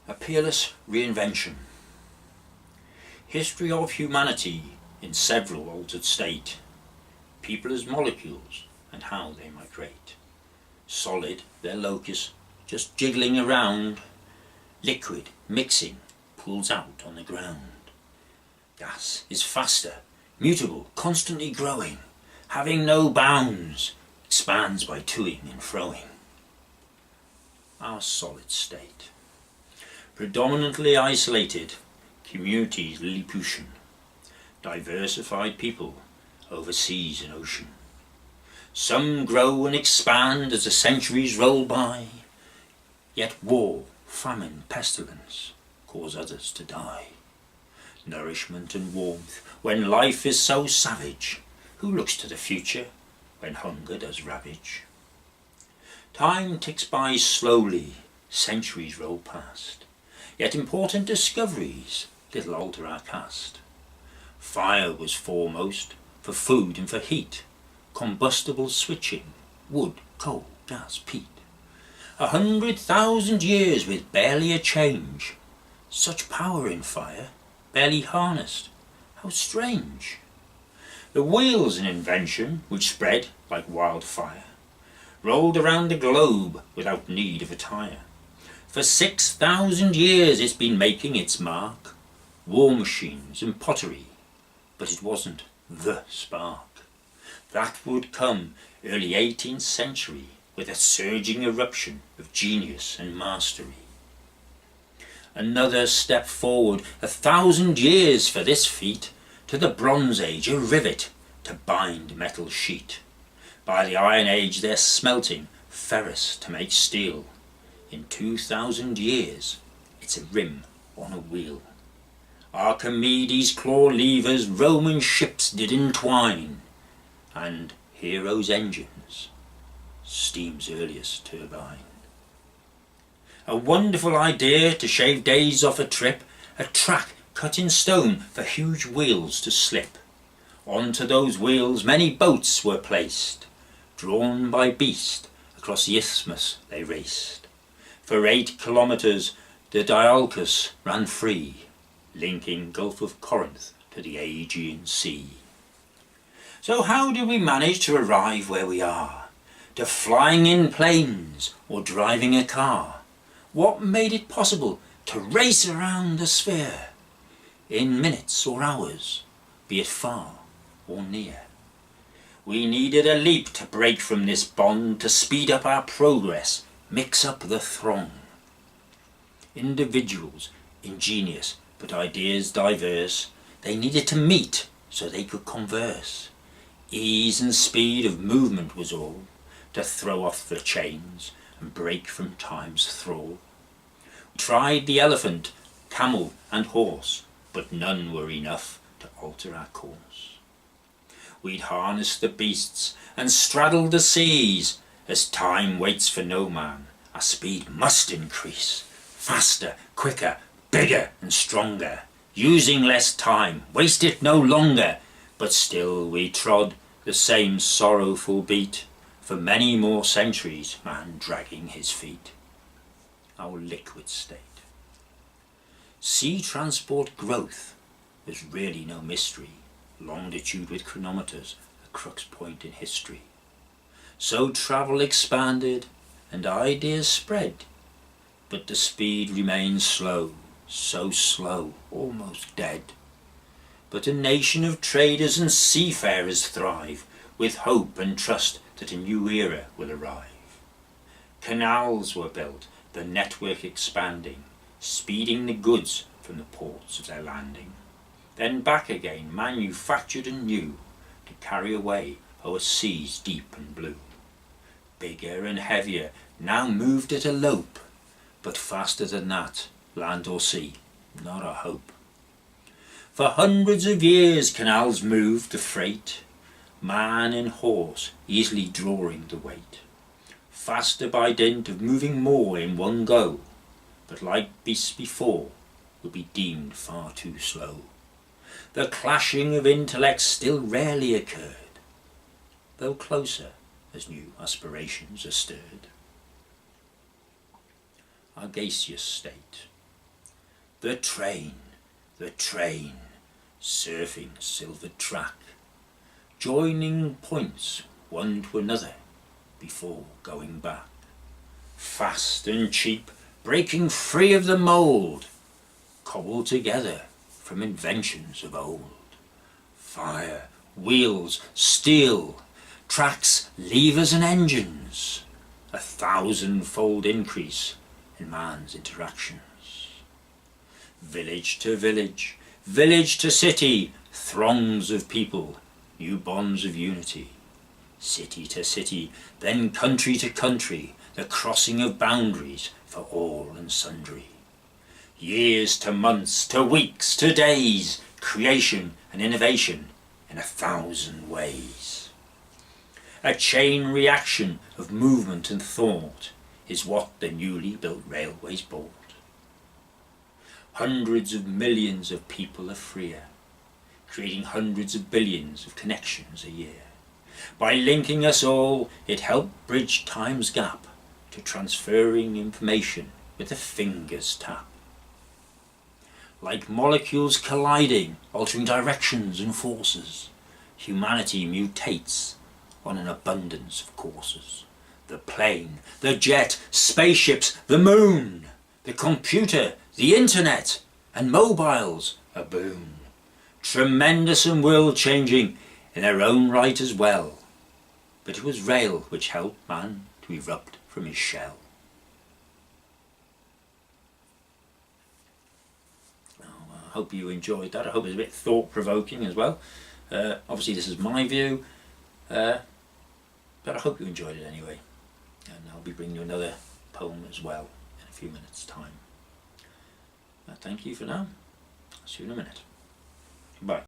A peerless reinvention. History of humanity in several altered state. People as molecules and how they migrate. Solid, their locus, just jiggling around. Liquid, mixing, pools out on the ground. Gas is faster, mutable, constantly growing, having no bounds, expands by toing and froing. Our solid state. Predominantly isolated, communities Lilliputian, diversified people over seas and ocean. Some grow and expand as the centuries roll by, yet war, famine, pestilence cause others to die. Nourishment and warmth when life is so savage, who looks to the future when hunger does ravage? Time ticks by slowly, centuries roll past, yet important discoveries little alter our cast. Fire was foremost, for food and for heat, combustible switching, wood, coal, gas, peat. 100,000 years with barely a change, such power in fire, barely harnessed, how strange. The wheel's an invention which spread like wildfire, rolled around the globe without need of a tire. For 6,000 years it's been making its mark, war machines and pottery, but it wasn't the spark. That would come early 18th century with a surging eruption of genius and mastery. Another step forward, 1,000 years for this feat, to the Bronze Age, a rivet to bind metal sheet. By the Iron Age they're smelting ferrous to make steel. In 2,000 years it's a rim on a wheel. Archimedes' claw levers Roman ships did entwine, and heroes' engines, steam's earliest turbine. A wonderful idea to shave days off a trip, a track cut in stone for huge wheels to slip. Onto those wheels many boats were placed, drawn by beast across the isthmus they raced. For 8 kilometres the Diolcus ran free, linking Gulf of Corinth to the Aegean Sea. So how did we manage to arrive where we are? To flying in planes or driving a car? What made it possible to race around the sphere? In minutes or hours, be it far or near. We needed a leap to break from this bond, to speed up our progress, mix up the throng. Individuals, ingenious, but ideas diverse, they needed to meet so they could converse. Ease and speed of movement was all, to throw off the chains and break from time's thrall. We tried the elephant, camel and horse, but none were enough to alter our course. We'd harnessed the beasts and straddled the seas. As time waits for no man, our speed must increase. Faster, quicker, bigger and stronger, using less time, waste it no longer. But still we trod the same sorrowful beat, for many more centuries man dragging his feet. Our liquid state. Sea transport growth was really no mystery, longitude with chronometers, a crux point in history. So travel expanded and ideas spread, but the speed remained slow, so slow, almost dead. But a nation of traders and seafarers thrive, with hope and trust that a new era will arrive. Canals were built, the network expanding, speeding the goods from the ports of their landing. Then back again, manufactured anew, to carry away o'er seas deep and blue. Bigger and heavier, now moved at a lope, but faster than that, land or sea, not a hope. For hundreds of years canals moved the freight, man and horse easily drawing the weight. Faster by dint of moving more in one go, but like beasts before, would be deemed far too slow. The clashing of intellects still rarely occurred, though closer as new aspirations are stirred. Our gaseous state. the train, surfing silvered track, joining points one to another before going back. Fast and cheap, breaking free of the mould, cobbled together from inventions of old. Fire, wheels, steel, tracks, levers and engines, 1,000-fold increase in man's interactions. Village to village, village to city, throngs of people, new bonds of unity. City to city, then country to country, the crossing of boundaries for all and sundry. Years to months, to weeks, to days, creation and innovation in 1,000 ways. A chain reaction of movement and thought is what the newly built railways brought. Hundreds of millions of people are freer, creating hundreds of billions of connections a year. By linking us all, it helped bridge time's gap to transferring information with a finger's tap. Like molecules colliding, altering directions and forces, humanity mutates on an abundance of courses. The plane, the jet, spaceships, the moon, the computer, the internet, and mobiles, a boon. Tremendous and world-changing in their own right as well. But it was rail which helped man to erupt from his shell. I hope you enjoyed that. I hope it was a bit thought-provoking as well. Obviously this is my view, but I hope you enjoyed it anyway. And I'll be bringing you another poem as well in a few minutes' time. Thank you for now. I'll see you in a minute. Bye.